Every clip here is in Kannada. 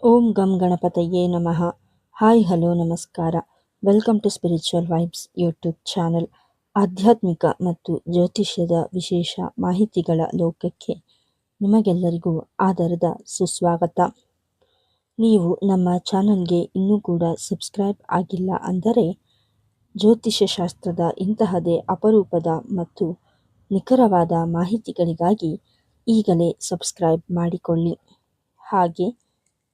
ಓಂ ಗಂ ಗಣಪತಯೇ ನಮಃ. ಹಾಯ್ ಹಲೋ ನಮಸ್ಕಾರ. Welcome to spiritual vibes YouTube channel. ಆಧ್ಯಾತ್ಮಿಕ ಮತ್ತು ಜ್ಯೋತಿಷ್ಯದ ವಿಶೇಷ ಮಾಹಿತಿಗಳ ಲೋಕಕ್ಕೆ ನಿಮಗೆಲ್ಲರಿಗೂ ಆದರದ ಸುಸ್ವಾಗತ. ನೀವು ನಮ್ಮ ಚಾನಲ್ಗೆ ಇನ್ನೂ ಕೂಡ ಸಬ್ಸ್ಕ್ರೈಬ್ ಆಗಿಲ್ಲ ಅಂದರೆ ಜ್ಯೋತಿಷ್ಯ ಶಾಸ್ತ್ರದ ಇಂತಹದೇ ಅಪರೂಪದ ಮತ್ತು ನಿಖರವಾದ ಮಾಹಿತಿಗಳಿಗಾಗಿ ಈಗಲೇ ಸಬ್ಸ್ಕ್ರೈಬ್ ಮಾಡಿಕೊಳ್ಳಿ. ಹಾಗೆ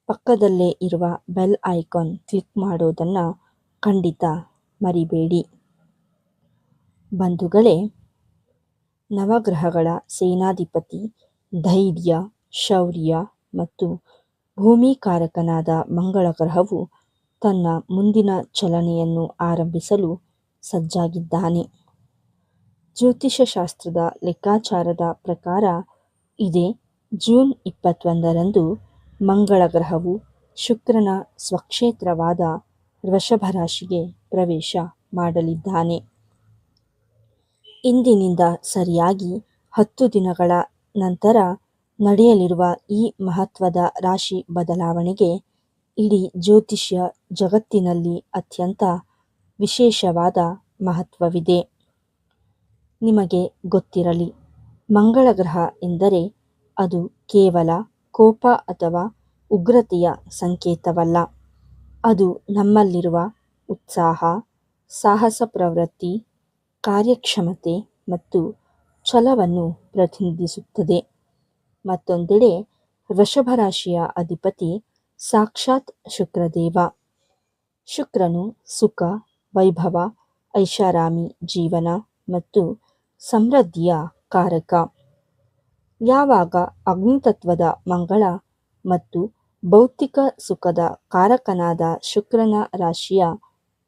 ಪಕ್ಕದಲ್ಲೇ ಇರುವ ಬೆಲ್ ಐಕಾನ್ ಕ್ಲಿಕ್ ಮಾಡೋದನ್ನು ಖಂಡಿತ ಮರಿಬೇಡಿ. ಬಂಧುಗಳೇ, ನವಗ್ರಹಗಳ ಸೇನಾಧಿಪತಿ, ಧೈರ್ಯ, ಶೌರ್ಯ ಮತ್ತು ಭೂಮಿಕಾರಕನಾದ ಮಂಗಳ ಗ್ರಹವು ತನ್ನ ಮುಂದಿನ ಚಲನೆಯನ್ನು ಆರಂಭಿಸಲು ಸಜ್ಜಾಗಿದ್ದಾನೆ. ಜ್ಯೋತಿಷ್ಯ ಶಾಸ್ತ್ರದ ಲೆಕ್ಕಾಚಾರದ ಪ್ರಕಾರ ಇದೇ ಜೂನ್ 21ರಂದು ಮಂಗಳ ಗ್ರಹವು ಶುಕ್ರನ ಸ್ವಕ್ಷೇತ್ರವಾದ ವೃಷಭ ರಾಶಿಗೆ ಪ್ರವೇಶ ಮಾಡಲಿದ್ದಾನೆ. ಇಂದಿನಿಂದ ಸರಿಯಾಗಿ 10 ದಿನಗಳ ನಂತರ ನಡೆಯಲಿರುವ ಈ ಮಹತ್ವದ ರಾಶಿ ಬದಲಾವಣೆಗೆ ಇಡೀ ಜ್ಯೋತಿಷ್ಯ ಜಗತ್ತಿನಲ್ಲಿ ಅತ್ಯಂತ ವಿಶೇಷವಾದ ಮಹತ್ವವಿದೆ. ನಿಮಗೆ ಗೊತ್ತಿರಲಿ, ಮಂಗಳ ಗ್ರಹ ಎಂದರೆ ಅದು ಕೇವಲ ಕೋಪ ಅಥವಾ ಉಗ್ರತೆಯ ಸಂಕೇತವಲ್ಲ. ಅದು ನಮ್ಮಲ್ಲಿರುವ ಉತ್ಸಾಹ, ಸಾಹಸ ಪ್ರವೃತ್ತಿ, ಕಾರ್ಯಕ್ಷಮತೆ ಮತ್ತು ಛಲವನ್ನು ಪ್ರತಿನಿಧಿಸುತ್ತದೆ. ಮತ್ತೊಂದೆಡೆ ವೃಷಭ ರಾಶಿಯ ಅಧಿಪತಿ ಸಾಕ್ಷಾತ್ ಶುಕ್ರದೇವ. ಶುಕ್ರನು ಸುಖ, ವೈಭವ, ಐಷಾರಾಮಿ ಜೀವನ ಮತ್ತು ಸಮೃದ್ಧಿಯ ಕಾರಕ. ಯಾವಾಗ ಅಗ್ನಿತತ್ವದ ಮಂಗಳ ಮತ್ತು ಭೌತಿಕ ಸುಖದ ಕಾರಕನಾದ ಶುಕ್ರನ ರಾಶಿಯ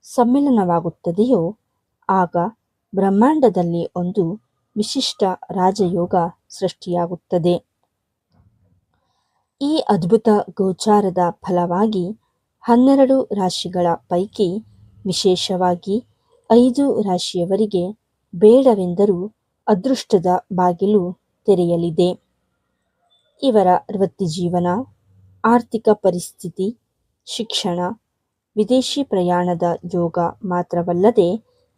ಸಮ್ಮಿಲನವಾಗುತ್ತದೆಯೋ ಆಗ ಬ್ರಹ್ಮಾಂಡದಲ್ಲಿ ಒಂದು ವಿಶಿಷ್ಟ ರಾಜಯೋಗ ಸೃಷ್ಟಿಯಾಗುತ್ತದೆ. ಈ ಅದ್ಭುತ ಗೋಚಾರದ ಫಲವಾಗಿ 12 ರಾಶಿಗಳ ಪೈಕಿ ವಿಶೇಷವಾಗಿ 5 ರಾಶಿಯವರಿಗೆ ಬೇಡವೆಂದರೂ ಅದೃಷ್ಟದ ಬಾಗಿಲು ತೆರೆಯಲಿದೆ. ಇವರ ವೃತ್ತಿಜೀವನ, ಆರ್ಥಿಕ ಪರಿಸ್ಥಿತಿ, ಶಿಕ್ಷಣ, ವಿದೇಶಿ ಪ್ರಯಾಣದ ಯೋಗ ಮಾತ್ರವಲ್ಲದೆ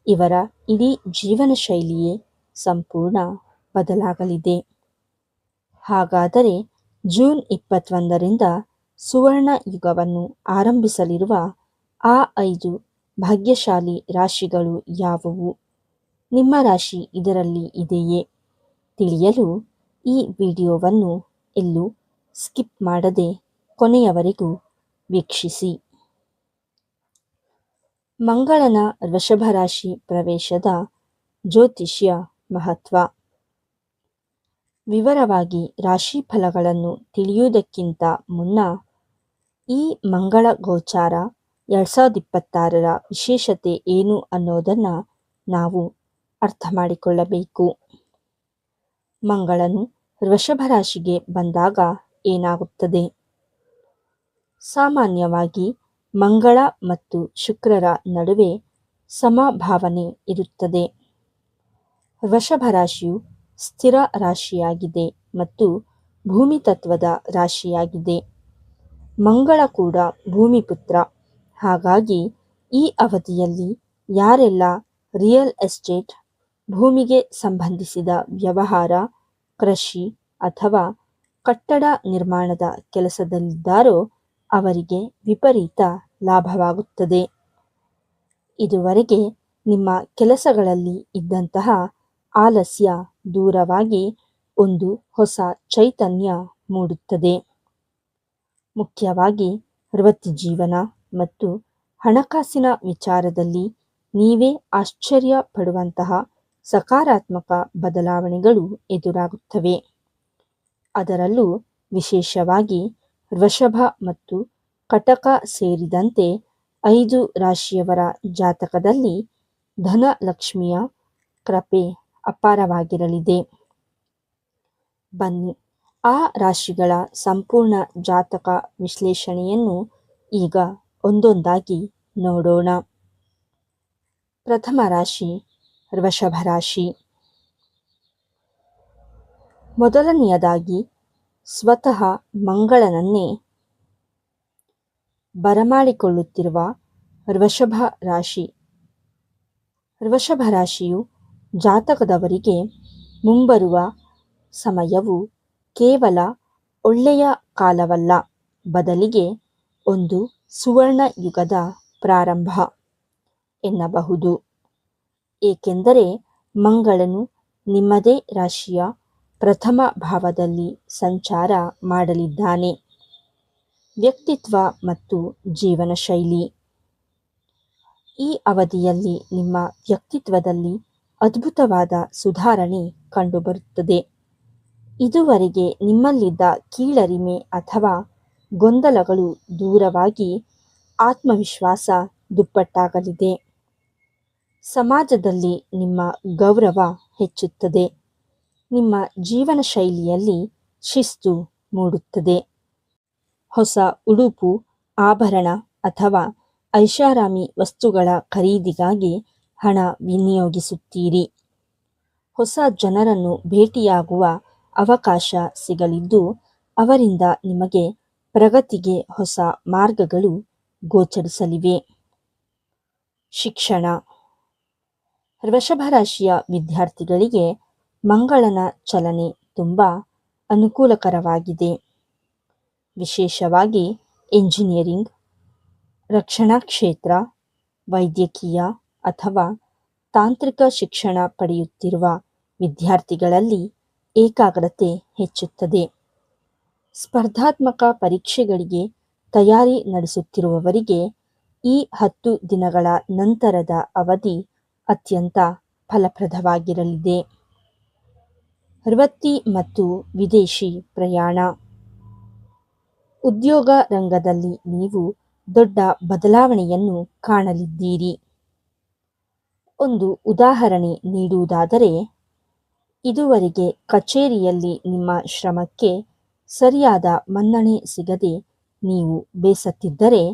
ಇವರ ಇಡೀ ಜೀವನ ಶೈಲಿಯೇ ಸಂಪೂರ್ಣ ಬದಲಾಗಲಿದೆ. ಹಾಗಾದರೆ ಜೂನ್ 21ರಿಂದ ಸುವರ್ಣ ಯುಗವನ್ನು ಆರಂಭಿಸಲಿರುವ ಆ 5 ಭಾಗ್ಯಶಾಲಿ ರಾಶಿಗಳು ಯಾವುವು? ನಿಮ್ಮ ರಾಶಿ ಇದರಲ್ಲಿ ಇದೆಯೇ? ತಿಳಿಯಲು ಈ ವಿಡಿಯೋವನ್ನು ಎಲ್ಲೂ ಸ್ಕಿಪ್ ಮಾಡದೆ ಕೊನೆಯವರೆಗೂ ವೀಕ್ಷಿಸಿ. ಮಂಗಳನ ವೃಷಭ ರಾಶಿ ಪ್ರವೇಶದ ಜ್ಯೋತಿಷ್ಯ ಮಹತ್ವ. ವಿವರವಾಗಿ ರಾಶಿ ಫಲಗಳನ್ನು ತಿಳಿಯುವುದಕ್ಕಿಂತ ಮುನ್ನ ಈ ಮಂಗಳ ಗೋಚಾರ 2026ರ ವಿಶೇಷತೆ ಏನು ಅನ್ನೋದನ್ನು ನಾವು ಅರ್ಥ ಮಾಡಿಕೊಳ್ಳಬೇಕು. ಮಂಗಳನು ವೃಷಭ ರಾಶಿಗೆ ಬಂದಾಗ ಏನಾಗುತ್ತದೆ? ಸಾಮಾನ್ಯವಾಗಿ ಮಂಗಳ ಮತ್ತು ಶುಕ್ರರ ನಡುವೆ ಸಮಭಾವನೆ ಇರುತ್ತದೆ. ವೃಷಭ ರಾಶಿಯು ಸ್ಥಿರ ರಾಶಿಯಾಗಿದೆ ಮತ್ತು ಭೂಮಿ ತತ್ವದ ರಾಶಿಯಾಗಿದೆ. ಮಂಗಳ ಕೂಡ ಭೂಮಿಪುತ್ರ. ಹಾಗಾಗಿ ಈ ಅವಧಿಯಲ್ಲಿ ಯಾರೆಲ್ಲ ರಿಯಲ್ ಎಸ್ಟೇಟ್, ಭೂಮಿಗೆ ಸಂಬಂಧಿಸಿದ ವ್ಯವಹಾರ, ಕೃಷಿ ಅಥವಾ ಕಟ್ಟಡ ನಿರ್ಮಾಣದ ಕೆಲಸದಲ್ಲಿದ್ದಾರೋ ಅವರಿಗೆ ವಿಪರೀತ ಲಾಭವಾಗುತ್ತದೆ. ಇದುವರೆಗೆ ನಿಮ್ಮ ಕೆಲಸಗಳಲ್ಲಿ ಇದ್ದಂತಹ ಆಲಸ್ಯ ದೂರವಾಗಿ ಒಂದು ಹೊಸ ಚೈತನ್ಯ ಮೂಡುತ್ತದೆ. ಮುಖ್ಯವಾಗಿ ವೃತ್ತಿಜೀವನ ಮತ್ತು ಹಣಕಾಸಿನ ವಿಚಾರದಲ್ಲಿ ನೀವೇ ಆಶ್ಚರ್ಯ ಪಡುವಂತಹ ಸಕಾರಾತ್ಮಕ ಬದಲಾವಣೆಗಳು ಎದುರಾಗುತ್ತವೆ. ಅದರಲ್ಲೂ ವಿಶೇಷವಾಗಿ ವೃಷಭ ಮತ್ತು ಕಟಕ ಸೇರಿದಂತೆ 5 ರಾಶಿಯವರ ಜಾತಕದಲ್ಲಿ ಧನಲಕ್ಷ್ಮಿಯ ಕೃಪೆ ಅಪಾರವಾಗಿರಲಿದೆ. ಬನ್ನಿ ಆ ರಾಶಿಗಳ ಸಂಪೂರ್ಣ ಜಾತಕ ವಿಶ್ಲೇಷಣೆಯನ್ನು ಈಗ ಒಂದೊಂದಾಗಿ ನೋಡೋಣ. ಪ್ರಥಮ ರಾಶಿ ವೃಷಭ ರಾಶಿ. ಮೊದಲನೆಯದಾಗಿ ಸ್ವತಃ ಮಂಗಳನನ್ನೇ ಬರಮಾಡಿಕೊಳ್ಳುತ್ತಿರುವ ವೃಷಭ ರಾಶಿ. ವೃಷಭ ರಾಶಿಯು ಜಾತಕದವರಿಗೆ ಮುಂಬರುವ ಸಮಯವು ಕೇವಲ ಒಳ್ಳೆಯ ಕಾಲವಲ್ಲ, ಬದಲಿಗೆ ಒಂದು ಸುವರ್ಣ ಯುಗದ ಪ್ರಾರಂಭ ಎನ್ನಬಹುದು. ಏಕೆಂದರೆ ಮಂಗಳನು ನಿಮ್ಮದೇ ರಾಶಿಯ ಪ್ರಥಮ ಭಾವದಲ್ಲಿ ಸಂಚಾರ ಮಾಡಲಿದ್ದಾನೆ. ವ್ಯಕ್ತಿತ್ವ ಮತ್ತು ಜೀವನ ಶೈಲಿ. ಈ ಅವಧಿಯಲ್ಲಿ ನಿಮ್ಮ ವ್ಯಕ್ತಿತ್ವದಲ್ಲಿ ಅದ್ಭುತವಾದ ಸುಧಾರಣೆ ಕಂಡುಬರುತ್ತದೆ. ಇದುವರೆಗೆ ನಿಮ್ಮಲ್ಲಿದ್ದ ಕೀಳರಿಮೆ ಅಥವಾ ಗೊಂದಲಗಳು ದೂರವಾಗಿ ಆತ್ಮವಿಶ್ವಾಸ ದುಪ್ಪಟ್ಟಾಗಲಿದೆ. ಸಮಾಜದಲ್ಲಿ ನಿಮ್ಮ ಗೌರವ ಹೆಚ್ಚುತ್ತದೆ. ನಿಮ್ಮ ಜೀವನ ಶೈಲಿಯಲ್ಲಿ ಶಿಸ್ತು ಮೂಡುತ್ತದೆ. ಹೊಸ ಉಡುಪು, ಆಭರಣ ಅಥವಾ ಐಷಾರಾಮಿ ವಸ್ತುಗಳ ಖರೀದಿಗಾಗಿ ಹಣ ವಿನಿಯೋಗಿಸುತ್ತೀರಿ. ಹೊಸ ಜನರನ್ನು ಭೇಟಿಯಾಗುವ ಅವಕಾಶ ಸಿಗಲಿದ್ದು, ಅವರಿಂದ ನಿಮಗೆ ಪ್ರಗತಿಗೆ ಹೊಸ ಮಾರ್ಗಗಳು ಗೋಚರಿಸಲಿವೆ. ಶಿಕ್ಷಣ. ವೃಷಭ ರಾಶಿಯ ವಿದ್ಯಾರ್ಥಿಗಳಿಗೆ ಮಂಗಳನ ಚಲನೆ ತುಂಬ ಅನುಕೂಲಕರವಾಗಿದೆ. ವಿಶೇಷವಾಗಿ ಎಂಜಿನಿಯರಿಂಗ್, ರಕ್ಷಣಾ ಕ್ಷೇತ್ರ, ವೈದ್ಯಕೀಯ ಅಥವಾ ತಾಂತ್ರಿಕ ಶಿಕ್ಷಣ ಪಡೆಯುತ್ತಿರುವ ವಿದ್ಯಾರ್ಥಿಗಳಲ್ಲಿ ಏಕಾಗ್ರತೆ ಹೆಚ್ಚುತ್ತದೆ. ಸ್ಪರ್ಧಾತ್ಮಕ ಪರೀಕ್ಷೆಗಳಿಗೆ ತಯಾರಿ ನಡೆಸುತ್ತಿರುವವರಿಗೆ ಈ 10 ದಿನಗಳ ನಂತರದ ಅವಧಿ ಅತ್ಯಂತ ಫಲಪ್ರದವಾಗಿರಲಿದೆ. ವೃತ್ತಿ ಮತ್ತು ವಿದೇಶಿ ಪ್ರಯಾಣ. ಉದ್ಯೋಗ ರಂಗದಲ್ಲಿ ನೀವು ದೊಡ್ಡ ಬದಲಾವಣೆಯನ್ನು ಕಾಣಲಿದ್ದೀರಿ. ಒಂದು ಉದಾಹರಣೆ ನೀಡುವುದಾದರೆ, ಇದುವರೆಗೆ ಕಚೇರಿಯಲ್ಲಿ ನಿಮ್ಮ ಶ್ರಮಕ್ಕೆ ಸರಿಯಾದ ಮನ್ನಣೆ ಸಿಗದೆ ನೀವು ಬೇಸತ್ತಿದ್ದರೆ,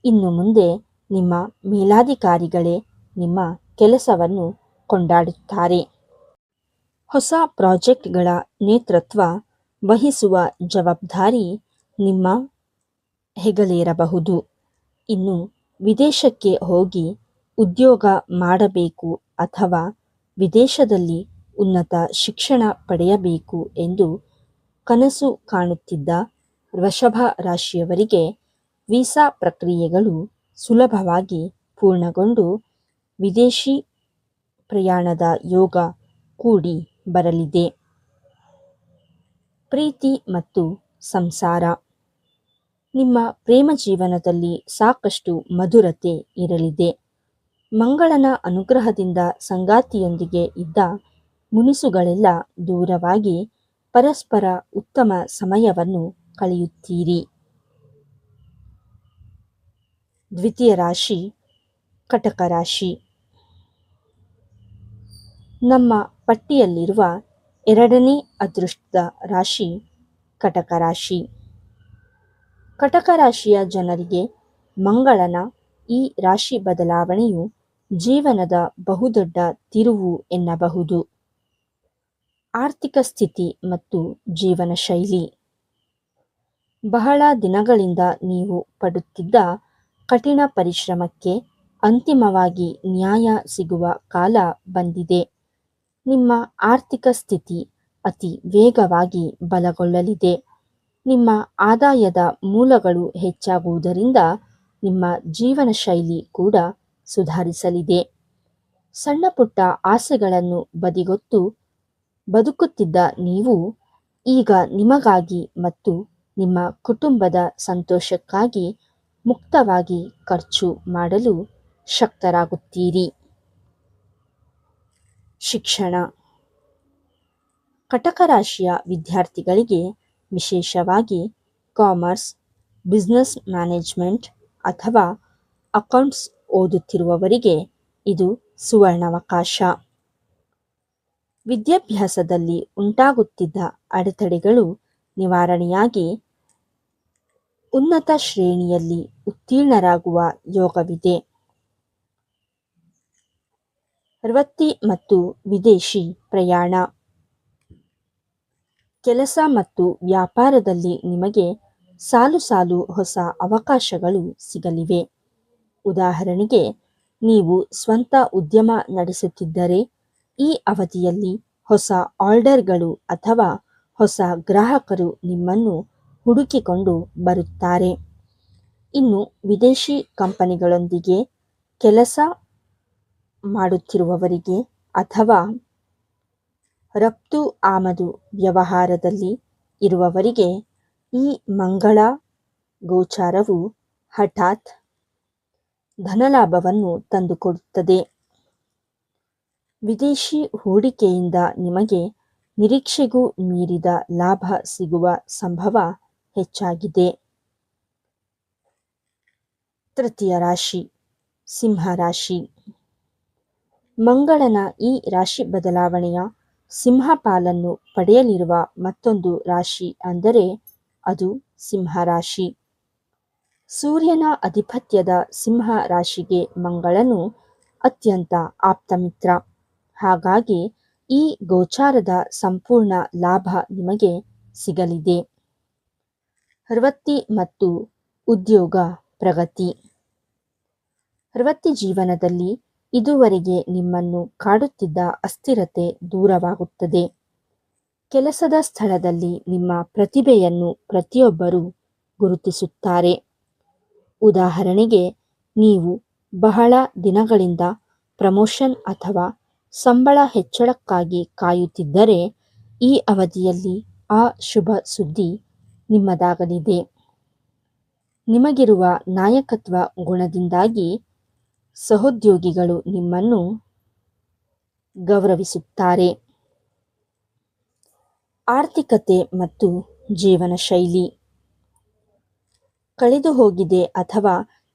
ಇನ್ನು ಮುಂದೆ ನಿಮ್ಮ ಮೇಲಾಧಿಕಾರಿಗಳೇ ನಿಮ್ಮ ಕೆಲಸವನ್ನು ಕೊಂಡಾಡುತ್ತಾರೆ. ಹೊಸ ಪ್ರಾಜೆಕ್ಟ್ಗಳ ನೇತೃತ್ವ ವಹಿಸುವ ಜವಾಬ್ದಾರಿ ನಿಮ್ಮ ಹೆಗಲೇರಬಹುದು. ಇನ್ನು ವಿದೇಶಕ್ಕೆ ಹೋಗಿ ಉದ್ಯೋಗ ಮಾಡಬೇಕು ಅಥವಾ ವಿದೇಶದಲ್ಲಿ ಉನ್ನತ ಶಿಕ್ಷಣ ಪಡೆಯಬೇಕು ಎಂದು ಕನಸು ಕಾಣುತ್ತಿದ್ದ ವೃಷಭ ರಾಶಿಯವರಿಗೆ ವೀಸಾ ಪ್ರಕ್ರಿಯೆಗಳು ಸುಲಭವಾಗಿ ಪೂರ್ಣಗೊಂಡು ವಿದೇಶಿ ಪ್ರಯಾಣದ ಯೋಗ ಕೂಡಿ ಬರಲಿದೆ. ಪ್ರೀತಿ ಮತ್ತು ಸಂಸಾರ. ನಿಮ್ಮ ಪ್ರೇಮ ಜೀವನದಲ್ಲಿ ಸಾಕಷ್ಟು ಮಧುರತೆ ಇರಲಿದೆ. ಮಂಗಳನ ಅನುಗ್ರಹದಿಂದ ಸಂಗಾತಿಯೊಂದಿಗೆ ಇದ್ದ ಮುನಿಸುಗಳೆಲ್ಲ ದೂರವಾಗಿ ಪರಸ್ಪರ ಉತ್ತಮ ಸಮಯವನ್ನು ಕಳೆಯುತ್ತೀರಿ. ದ್ವಿತೀಯ ರಾಶಿ ಕಟಕ ರಾಶಿ. ನಮ್ಮ ಪಟ್ಟಿಯಲ್ಲಿರುವ 2ನೇ ಅದೃಷ್ಟದ ರಾಶಿ ಕಟಕ ರಾಶಿ. ಕಟಕ ರಾಶಿಯ ಜನರಿಗೆ ಮಂಗಳನ ಈ ರಾಶಿ ಬದಲಾವಣೆಯು ಜೀವನದ ಬಹುದೊಡ್ಡ ತಿರುವು ಎನ್ನಬಹುದು. ಆರ್ಥಿಕ ಸ್ಥಿತಿ ಮತ್ತು ಜೀವನ ಶೈಲಿ. ಬಹಳ ದಿನಗಳಿಂದ ನೀವು ಪಡುತ್ತಿದ್ದ ಕಠಿಣ ಪರಿಶ್ರಮಕ್ಕೆ ಅಂತಿಮವಾಗಿ ನ್ಯಾಯ ಸಿಗುವ ಕಾಲ ಬಂದಿದೆ. ನಿಮ್ಮ ಆರ್ಥಿಕ ಸ್ಥಿತಿ ಅತಿ ವೇಗವಾಗಿ ಬಲಗೊಳ್ಳಲಿದೆ. ನಿಮ್ಮ ಆದಾಯದ ಮೂಲಗಳು ಹೆಚ್ಚಾಗುವುದರಿಂದ ನಿಮ್ಮ ಜೀವನ ಶೈಲಿ ಕೂಡ ಸುಧಾರಿಸಲಿದೆ. ಸಣ್ಣ ಪುಟ್ಟ ಆಸೆಗಳನ್ನು ಬದಿಗೊತ್ತು ಬದುಕುತ್ತಿದ್ದ ನೀವು ಈಗ ನಿಮಗಾಗಿ ಮತ್ತು ನಿಮ್ಮ ಕುಟುಂಬದ ಸಂತೋಷಕ್ಕಾಗಿ ಮುಕ್ತವಾಗಿ ಖರ್ಚು ಮಾಡಲು ಶಕ್ತರಾಗುತ್ತೀರಿ. ಶಿಕ್ಷಣ. ಕಟಕ ರಾಶಿಯ ವಿದ್ಯಾರ್ಥಿಗಳಿಗೆ ವಿಶೇಷವಾಗಿ ಕಾಮರ್ಸ್, ಬಿಸ್ನೆಸ್ ಮ್ಯಾನೇಜ್ಮೆಂಟ್ ಅಥವಾ ಅಕೌಂಟ್ಸ್ ಓದುತ್ತಿರುವವರಿಗೆ ಇದು ಸುವರ್ಣಾವಕಾಶ. ವಿದ್ಯಾಭ್ಯಾಸದಲ್ಲಿ ಉಂಟಾಗುತ್ತಿದ್ದ ಅಡೆತಡೆಗಳು ನಿವಾರಣೆಯಾಗಿ ಉನ್ನತ ಶ್ರೇಣಿಯಲ್ಲಿ ಉತ್ತೀರ್ಣರಾಗುವ ಯೋಗವಿದೆ. ವೃತ್ತಿ ಮತ್ತು ವಿದೇಶಿ ಪ್ರಯಾಣ. ಕೆಲಸ ಮತ್ತು ವ್ಯಾಪಾರದಲ್ಲಿ ನಿಮಗೆ ಸಾಲು ಸಾಲು ಹೊಸ ಅವಕಾಶಗಳು ಸಿಗಲಿವೆ. ಉದಾಹರಣೆಗೆ, ನೀವು ಸ್ವಂತ ಉದ್ಯಮ ನಡೆಸುತ್ತಿದ್ದರೆ ಈ ಅವಧಿಯಲ್ಲಿ ಹೊಸ ಆರ್ಡರ್ಗಳು ಅಥವಾ ಹೊಸ ಗ್ರಾಹಕರು ನಿಮ್ಮನ್ನು ಹುಡುಕಿಕೊಂಡು ಬರುತ್ತಾರೆ. ಇನ್ನು ವಿದೇಶಿ ಕಂಪನಿಗಳೊಂದಿಗೆ ಕೆಲಸ ಮಾಡುತ್ತಿರುವವರಿಗೆ ಅಥವಾ ರಫ್ತು ಆಮದು ವ್ಯವಹಾರದಲ್ಲಿ ಇರುವವರಿಗೆ ಈ ಮಂಗಳ ಗೋಚಾರವು ಹಠಾತ್ ಧನಲಾಭವನ್ನು ತಂದುಕೊಡುತ್ತದೆ. ವಿದೇಶಿ ಹೂಡಿಕೆಯಿಂದ ನಿಮಗೆ ನಿರೀಕ್ಷೆಗೂ ಮೀರಿದ ಲಾಭ ಸಿಗುವ ಸಂಭವ ಹೆಚ್ಚಾಗಿದೆ. ತೃತೀಯ ರಾಶಿ ಸಿಂಹ ರಾಶಿ. ಮಂಗಳನ ಈ ರಾಶಿ ಬದಲಾವಣೆಯ ಸಿಂಹ ಪಾಲನ್ನು ಪಡೆಯಲಿರುವ ಮತ್ತೊಂದು ರಾಶಿ ಅಂದರೆ ಅದು ಸಿಂಹ ರಾಶಿ. ಸೂರ್ಯನ ಅಧಿಪತ್ಯದ ಸಿಂಹ ರಾಶಿಗೆ ಮಂಗಳನು ಅತ್ಯಂತ ಆಪ್ತಮಿತ್ರ. ಹಾಗಾಗಿ ಈ ಗೋಚಾರದ ಸಂಪೂರ್ಣ ಲಾಭ ನಿಮಗೆ ಸಿಗಲಿದೆ. ವೃತ್ತಿ ಮತ್ತು ಉದ್ಯೋಗ ಪ್ರಗತಿ. ವೃತ್ತಿ ಜೀವನದಲ್ಲಿ ಇದುವರೆಗೆ ನಿಮ್ಮನ್ನು ಕಾಡುತ್ತಿದ್ದ ಅಸ್ಥಿರತೆ ದೂರವಾಗುತ್ತದೆ. ಕೆಲಸದ ಸ್ಥಳದಲ್ಲಿ ನಿಮ್ಮ ಪ್ರತಿಭೆಯನ್ನು ಪ್ರತಿಯೊಬ್ಬರೂ ಗುರುತಿಸುತ್ತಾರೆ. ಉದಾಹರಣೆಗೆ, ನೀವು ಬಹಳ ದಿನಗಳಿಂದ ಪ್ರಮೋಷನ್ ಅಥವಾ ಸಂಬಳ ಹೆಚ್ಚಳಕ್ಕಾಗಿ ಕಾಯುತ್ತಿದ್ದರೆ ಈ ಅವಧಿಯಲ್ಲಿ ಆ ಶುಭ ಸುದ್ದಿ ನಿಮ್ಮದಾಗಲಿದೆ. ನಿಮಗಿರುವ ನಾಯಕತ್ವ ಗುಣದಿಂದಾಗಿ ಸಹೋದ್ಯೋಗಿಗಳು ನಿಮ್ಮನ್ನು ಗೌರವಿಸುತ್ತಾರೆ. ಆರ್ಥಿಕತೆ ಮತ್ತು ಜೀವನ ಶೈಲಿ. ಕಳೆದು ಹೋಗಿದೆ ಅಥವಾ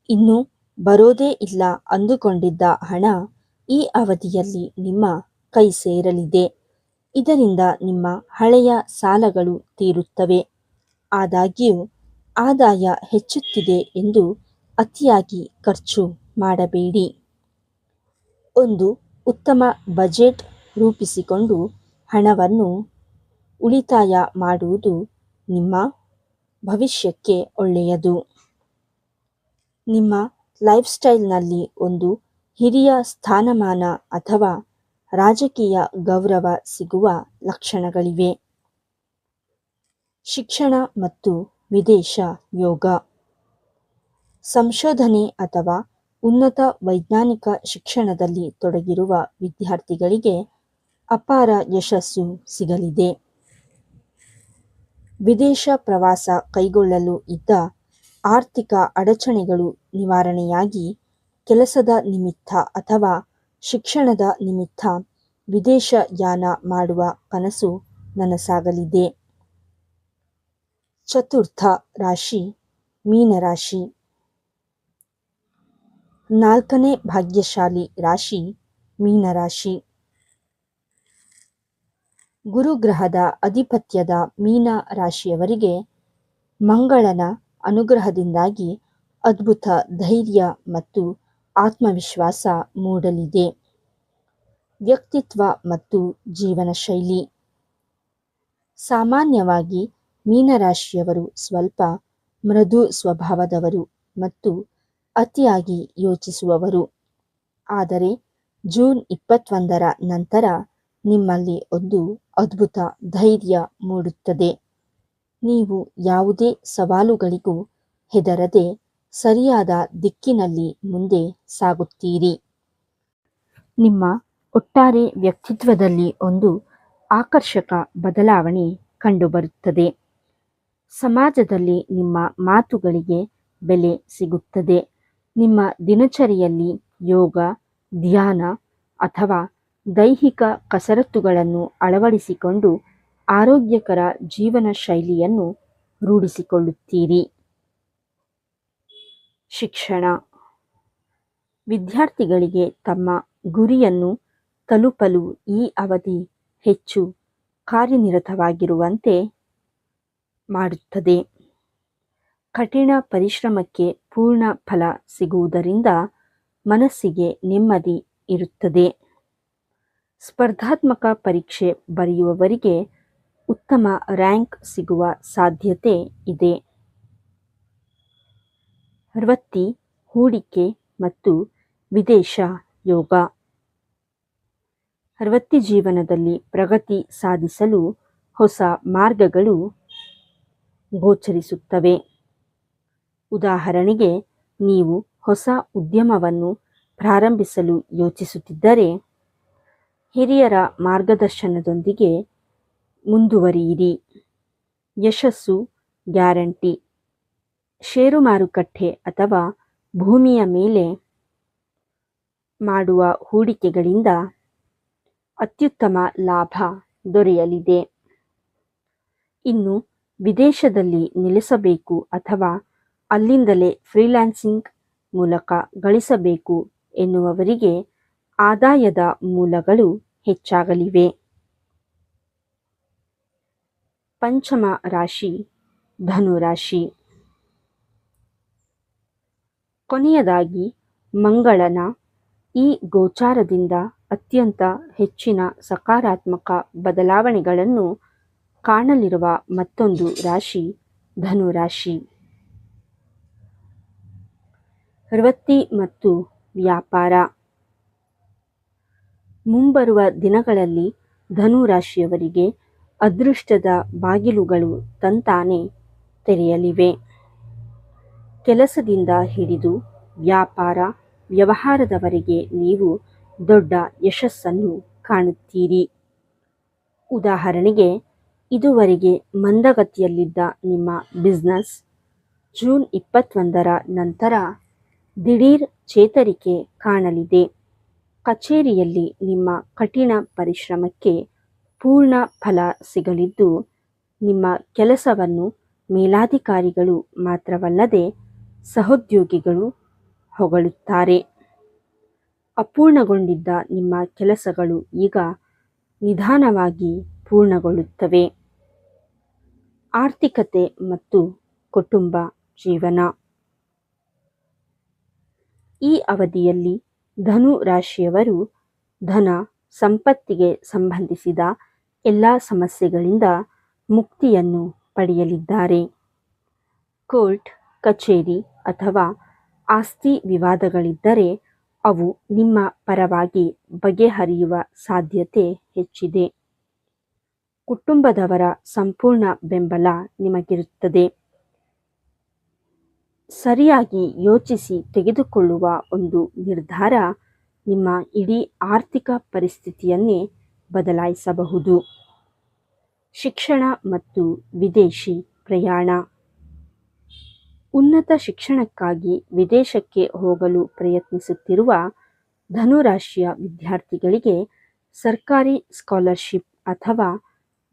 ಇನ್ನೂ ಬರೋದೇ ಇಲ್ಲ ಅಂದುಕೊಂಡಿದ್ದ ಹಣ ಈ ಅವಧಿಯಲ್ಲಿ ನಿಮ್ಮ ಕೈ ಸೇರಲಿದೆ. ಇದರಿಂದ ನಿಮ್ಮ ಹಳೆಯ ಸಾಲಗಳು ತೀರುತ್ತವೆ. ಆದಾಗ್ಯೂ ಆದಾಯ ಹೆಚ್ಚುತ್ತಿದೆ ಎಂದು ಅತಿಯಾಗಿ ಖರ್ಚು ಮಾಡಬೇಡಿ. ಒಂದು ಉತ್ತಮ ಬಜೆಟ್ ರೂಪಿಸಿಕೊಂಡು ಹಣವನ್ನು ಉಳಿತಾಯ ಮಾಡುವುದು ನಿಮ್ಮ ಭವಿಷ್ಯಕ್ಕೆ ಒಳ್ಳೆಯದು. ನಿಮ್ಮ ಲೈಫ್ಸ್ಟೈಲ್ನಲ್ಲಿ ಒಂದು ಹಿರಿಯ ಸ್ಥಾನಮಾನ ಅಥವಾ ರಾಜಕೀಯ ಗೌರವ ಸಿಗುವ ಲಕ್ಷಣಗಳಿವೆ. ಶಿಕ್ಷಣ ಮತ್ತು ವಿದೇಶ ಯೋಗ. ಸಂಶೋಧನೆ ಅಥವಾ ಉನ್ನತ ವೈಜ್ಞಾನಿಕ ಶಿಕ್ಷಣದಲ್ಲಿ ತೊಡಗಿರುವ ವಿದ್ಯಾರ್ಥಿಗಳಿಗೆ ಅಪಾರ ಯಶಸ್ಸು ಸಿಗಲಿದೆ. ವಿದೇಶ ಪ್ರವಾಸ ಕೈಗೊಳ್ಳಲು ಇದ್ದ ಆರ್ಥಿಕ ಅಡಚಣೆಗಳು ನಿವಾರಣೆಯಾಗಿ ಕೆಲಸದ ನಿಮಿತ್ತ ಅಥವಾ ಶಿಕ್ಷಣದ ನಿಮಿತ್ತ ವಿದೇಶ ಯಾನ ಮಾಡುವ ಕನಸು ನನಸಾಗಲಿದೆ. ಚತುರ್ಥ ರಾಶಿ ಮೀನರಾಶಿ. ನಾಲ್ಕನೇ ಭಾಗ್ಯಶಾಲಿ ರಾಶಿ ಮೀನರಾಶಿ. ಗುರುಗ್ರಹದ ಅಧಿಪತ್ಯದ ಮೀನ ರಾಶಿಯವರಿಗೆ ಮಂಗಳನ ಅನುಗ್ರಹದಿಂದಾಗಿ ಅದ್ಭುತ ಧೈರ್ಯ ಮತ್ತು ಆತ್ಮವಿಶ್ವಾಸ ಮೂಡಲಿದೆ. ವ್ಯಕ್ತಿತ್ವ ಮತ್ತು ಜೀವನ ಶೈಲಿ. ಸಾಮಾನ್ಯವಾಗಿ ಮೀನರಾಶಿಯವರು ಸ್ವಲ್ಪ ಮೃದು ಸ್ವಭಾವದವರು ಮತ್ತು ಅತಿಯಾಗಿ ಯೋಚಿಸುವವರು. ಆದರೆ ಜೂನ್ 21ರ ನಂತರ ನಿಮ್ಮಲ್ಲಿ ಒಂದು ಅದ್ಭುತ ಧೈರ್ಯ ಮೂಡುತ್ತದೆ. ನೀವು ಯಾವುದೇ ಸವಾಲುಗಳಿಗೂ ಹೆದರದೆ ಸರಿಯಾದ ದಿಕ್ಕಿನಲ್ಲಿ ಮುಂದೆ ಸಾಗುತ್ತೀರಿ. ನಿಮ್ಮ ಒಟ್ಟಾರೆ ವ್ಯಕ್ತಿತ್ವದಲ್ಲಿ ಒಂದು ಆಕರ್ಷಕ ಬದಲಾವಣೆ ಕಂಡುಬರುತ್ತದೆ. ಸಮಾಜದಲ್ಲಿ ನಿಮ್ಮ ಮಾತುಗಳಿಗೆ ಬೆಲೆ ಸಿಗುತ್ತದೆ. ನಿಮ್ಮ ದಿನಚರಿಯಲ್ಲಿ ಯೋಗ, ಧ್ಯಾನ ಅಥವಾ ದೈಹಿಕ ಕಸರತ್ತುಗಳನ್ನು ಅಳವಡಿಸಿಕೊಂಡು ಆರೋಗ್ಯಕರ ಜೀವನ ಶೈಲಿಯನ್ನು ರೂಢಿಸಿಕೊಳ್ಳುತ್ತೀರಿ. ಶಿಕ್ಷಣ. ವಿದ್ಯಾರ್ಥಿಗಳಿಗೆ ತಮ್ಮ ಗುರಿಯನ್ನು ತಲುಪಲು ಈ ಅವಧಿ ಹೆಚ್ಚು ಕಾರ್ಯನಿರತವಾಗಿರುವಂತೆ ಮಾಡುತ್ತದೆ. ಕಠಿಣ ಪರಿಶ್ರಮಕ್ಕೆ ಪೂರ್ಣ ಫಲ ಸಿಗುವುದರಿಂದ ಮನಸ್ಸಿಗೆ ನೆಮ್ಮದಿ ಇರುತ್ತದೆ. ಸ್ಪರ್ಧಾತ್ಮಕ ಪರೀಕ್ಷೆ ಬರೆಯುವವರಿಗೆ ಉತ್ತಮ ರ್ಯಾಂಕ್ ಸಿಗುವ ಸಾಧ್ಯತೆ ಇದೆ. ವೃತ್ತಿ, ಹೂಡಿಕೆ ಮತ್ತು ವಿದೇಶ ಯೋಗ. ವೃತ್ತಿ ಜೀವನದಲ್ಲಿ ಪ್ರಗತಿ ಸಾಧಿಸಲು ಹೊಸ ಮಾರ್ಗಗಳು ಗೋಚರಿಸುತ್ತವೆ. ಉದಾಹರಣೆಗೆ, ನೀವು ಹೊಸ ಉದ್ಯಮವನ್ನು ಪ್ರಾರಂಭಿಸಲು ಯೋಚಿಸುತ್ತಿದ್ದರೆ ಹಿರಿಯರ ಮಾರ್ಗದರ್ಶನದೊಂದಿಗೆ ಮುಂದುವರಿಯಿರಿ. ಯಶಸ್ಸು ಗ್ಯಾರಂಟಿ. ಷೇರು ಮಾರುಕಟ್ಟೆ ಅಥವಾ ಭೂಮಿಯ ಮೇಲೆ ಮಾಡುವ ಹೂಡಿಕೆಗಳಿಂದ ಅತ್ಯುತ್ತಮ ಲಾಭ ದೊರೆಯಲಿದೆ. ಇನ್ನು ವಿದೇಶದಲ್ಲಿ ನೆಲೆಸಬೇಕು ಅಥವಾ ಅಲ್ಲಿಂದಲೇ ಫ್ರೀಲಾನ್ಸಿಂಗ್ ಮೂಲಕ ಗಳಿಸಬೇಕು ಎನ್ನುವವರಿಗೆ ಆದಾಯದ ಮೂಲಗಳು ಹೆಚ್ಚಾಗಲಿವೆ. ಪಂಚಮ ರಾಶಿ ಧನು ರಾಶಿ. ಕೊನೆಯದಾಗಿ ಮಂಗಳನ ಈ ಗೋಚಾರದಿಂದ ಅತ್ಯಂತ ಹೆಚ್ಚಿನ ಸಕಾರಾತ್ಮಕ ಬದಲಾವಣೆಗಳನ್ನು ಕಾಣಲಿರುವ ಮತ್ತೊಂದು ರಾಶಿ ಧನು ರಾಶಿ. ವೃತ್ತಿ ಮತ್ತು ವ್ಯಾಪಾರ. ಮುಂಬರುವ ದಿನಗಳಲ್ಲಿ ಧನು ರಾಶಿಯವರಿಗೆ ಅದೃಷ್ಟದ ಬಾಗಿಲುಗಳು ತಂತಾನೆ ತೆರೆಯಲಿವೆ. ಕೆಲಸದಿಂದ ಹಿಡಿದು ವ್ಯಾಪಾರ ವ್ಯವಹಾರದವರೆಗೆ ನೀವು ದೊಡ್ಡ ಯಶಸ್ಸನ್ನು ಕಾಣುತ್ತೀರಿ. ಉದಾಹರಣೆಗೆ, ಇದುವರೆಗೆ ಮಂದಗತಿಯಲ್ಲಿದ್ದ ನಿಮ್ಮ ಬಿಸ್ನೆಸ್ ಜೂನ್ 21ರ ನಂತರ ದಿಢೀರ್ ಚೇತರಿಕೆ ಕಾಣಲಿದೆ. ಕಚೇರಿಯಲ್ಲಿ ನಿಮ್ಮ ಕಠಿಣ ಪರಿಶ್ರಮಕ್ಕೆ ಪೂರ್ಣ ಫಲ ಸಿಗಲಿದ್ದು, ನಿಮ್ಮ ಕೆಲಸವನ್ನು ಮೇಲಾಧಿಕಾರಿಗಳು ಮಾತ್ರವಲ್ಲದೆ ಸಹೋದ್ಯೋಗಿಗಳು ಹೊಗಳುತ್ತಾರೆ. ಅಪೂರ್ಣಗೊಂಡಿದ್ದ ನಿಮ್ಮ ಕೆಲಸಗಳು ಈಗ ನಿಧಾನವಾಗಿ ಪೂರ್ಣಗೊಳ್ಳುತ್ತವೆ. ಆರ್ಥಿಕತೆ ಮತ್ತು ಕುಟುಂಬ ಜೀವನ. ಈ ಅವಧಿಯಲ್ಲಿ ಧನು ರಾಶಿಯವರು ಧನ ಸಂಪತ್ತಿಗೆ ಸಂಬಂಧಿಸಿದ ಎಲ್ಲ ಸಮಸ್ಯೆಗಳಿಂದ ಮುಕ್ತಿಯನ್ನು ಪಡೆಯಲಿದ್ದಾರೆ. ಕೋರ್ಟ್ ಕಚೇರಿ ಅಥವಾ ಆಸ್ತಿ ವಿವಾದಗಳಿದ್ದರೆ ಅವು ನಿಮ್ಮ ಪರವಾಗಿ ಬಗೆಹರಿಯುವ ಸಾಧ್ಯತೆ ಹೆಚ್ಚಿದೆ. ಕುಟುಂಬದವರ ಸಂಪೂರ್ಣ ಬೆಂಬಲ ನಿಮಗಿರುತ್ತದೆ. ಸರಿಯಾಗಿ ಯೋಚಿಸಿ ತೆಗೆದುಕೊಳ್ಳುವ ಒಂದು ನಿರ್ಧಾರ ನಿಮ್ಮ ಇಡೀ ಆರ್ಥಿಕ ಪರಿಸ್ಥಿತಿಯನ್ನೇ ಬದಲಾಯಿಸಬಹುದು. ಶಿಕ್ಷಣ ಮತ್ತು ವಿದೇಶಿ ಪ್ರಯಾಣ. ಉನ್ನತ ಶಿಕ್ಷಣಕ್ಕಾಗಿ ವಿದೇಶಕ್ಕೆ ಹೋಗಲು ಪ್ರಯತ್ನಿಸುತ್ತಿರುವ ಧನುರಾಶಿಯ ವಿದ್ಯಾರ್ಥಿಗಳಿಗೆ ಸರ್ಕಾರಿ ಸ್ಕಾಲರ್ಶಿಪ್ ಅಥವಾ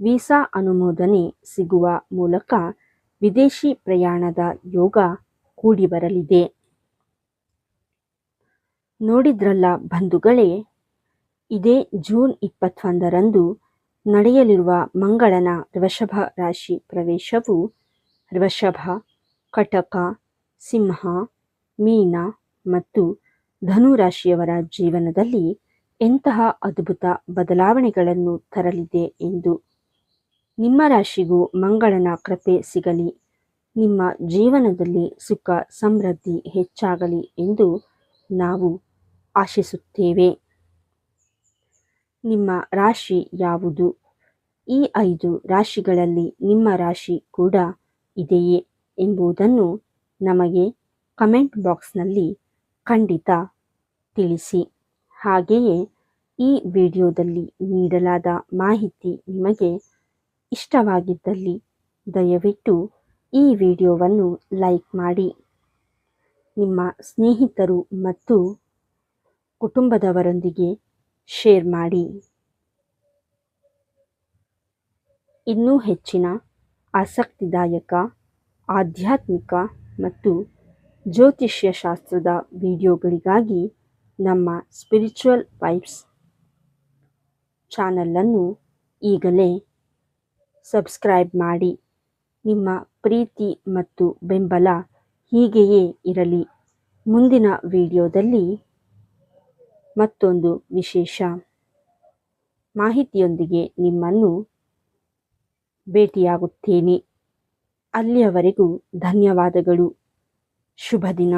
ವೀಸಾ ಅನುಮೋದನೆ ಸಿಗುವ ಮೂಲಕ ವಿದೇಶಿ ಪ್ರಯಾಣದ ಯೋಗ ಕೂಡಿಬರಲಿದೆ. ನೋಡಿದ್ರಲ್ಲ ಬಂಧುಗಳೇ, ಇದೇ ಜೂನ್ 21ರಂದು ನಡೆಯಲಿರುವ ಮಂಗಳನ ವೃಷಭ ರಾಶಿ ಪ್ರವೇಶವು ವೃಷಭ, ಕಟಕ, ಸಿಂಹ, ಮೀನ ಮತ್ತು ಧನು ರಾಶಿಯವರ ಜೀವನದಲ್ಲಿ ಎಂತಹ ಅದ್ಭುತ ಬದಲಾವಣೆಗಳನ್ನು ತರಲಿದೆ ಎಂದು. ನಿಮ್ಮ ರಾಶಿಗೂ ಮಂಗಳನ ಕೃಪೆ ಸಿಗಲಿ, ನಿಮ್ಮ ಜೀವನದಲ್ಲಿ ಸುಖ ಸಮೃದ್ಧಿ ಹೆಚ್ಚಾಗಲಿ ಎಂದು ನಾವು ಆಶಿಸುತ್ತೇವೆ. ನಿಮ್ಮ ರಾಶಿ ಯಾವುದು? ಈ 5 ರಾಶಿಗಳಲ್ಲಿ ನಿಮ್ಮ ರಾಶಿ ಕೂಡ ಇದೆಯೇ ಎಂಬುದನ್ನು ನಮಗೆ ಕಮೆಂಟ್ ಬಾಕ್ಸ್ನಲ್ಲಿ ಖಂಡಿತ ತಿಳಿಸಿ. ಹಾಗೆಯೇ ಈ ವಿಡಿಯೋದಲ್ಲಿ ನೀಡಲಾದ ಮಾಹಿತಿ ನಿಮಗೆ ಇಷ್ಟವಾಗಿದ್ದಲ್ಲಿ ದಯವಿಟ್ಟು ಈ ವಿಡಿಯೋವನ್ನು ಲೈಕ್ ಮಾಡಿ, ನಿಮ್ಮ ಸ್ನೇಹಿತರು ಮತ್ತು ಕುಟುಂಬದವರೊಂದಿಗೆ ಶೇರ್ ಮಾಡಿ. ಇನ್ನೂ ಹೆಚ್ಚಿನ ಆಸಕ್ತಿದಾಯಕ ಆಧ್ಯಾತ್ಮಿಕ ಮತ್ತು ಜ್ಯೋತಿಷ್ಯ ಶಾಸ್ತ್ರದ ವಿಡಿಯೋಗಳಿಗಾಗಿ ನಮ್ಮ ಸ್ಪಿರಿಚುವಲ್ ವೈಬ್ಸ್ ಚಾನಲನ್ನು ಈಗಲೇ ಸಬ್ಸ್ಕ್ರೈಬ್ ಮಾಡಿ. ನಿಮ್ಮ ಪ್ರೀತಿ ಮತ್ತು ಬೆಂಬಲ ಹೀಗೆಯೇ ಇರಲಿ. ಮುಂದಿನ ವಿಡಿಯೋದಲ್ಲಿ ಮತ್ತೊಂದು ವಿಶೇಷ ಮಾಹಿತಿಯೊಂದಿಗೆ ನಿಮ್ಮನ್ನು ಭೇಟಿಯಾಗುತ್ತೇನೆ. ಅಲ್ಲಿಯವರೆಗೂ ಧನ್ಯವಾದಗಳು. ಶುಭ ದಿನ.